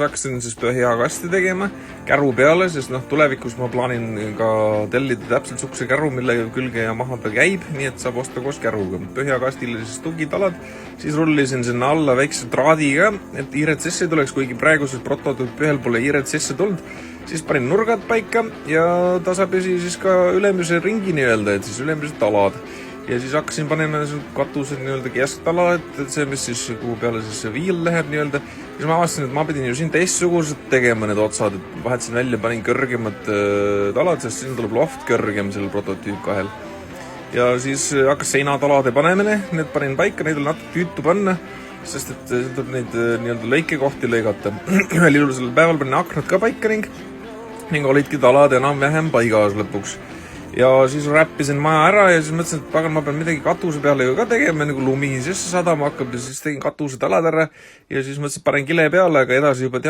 Hakkasin siis hea kasti tegema käru peale, sest tulevikus ma plaanin ka tellida täpselt sukse käru, mille külge ja maha ta käib, nii et saab osta koos käruga. Põhjakastile siis tugitalad, siis rullisin sinna alla väikse traadiga, et hiired sisse tuleks, kuigi praeguses prototüüp ühel pole hiired sisse tulnud. Siis panin nurgad paika ja tasapisi siis ka ülemise ringi nii-öelda, et siis ülemised talad. Ja siis hakkasin panema katused nii-öelda kesktala, et see, mis siis kuhu peale siis see viil läheb nii-öelda. Siis ma avastasin, et ma pidin ju siin teistsugused tegema need otsad, et vahetasin välja, panin kõrgemad talad, sest siin tuleb loft kõrgem sellel prototüüp 2. Ja siis hakkas seinatalade panemine, need panin paika, neid oli natuke tüütu panna, sest et tuleb neid nii-öelda lõikekohti lõigata. Ühel ilusel päeval panin aknad ka paika ning olidki talad enam-vähem paigas lõpuks. Ja siis räppisin maja ära ja siis mõtlesin, et pagan, ma pean midagi katuse peale ju ka tegema, nagu lumi sisse sadama hakkab ja siis tegin katuse talad ära ja siis mõtlesin, et panen kile peale, aga edasi juba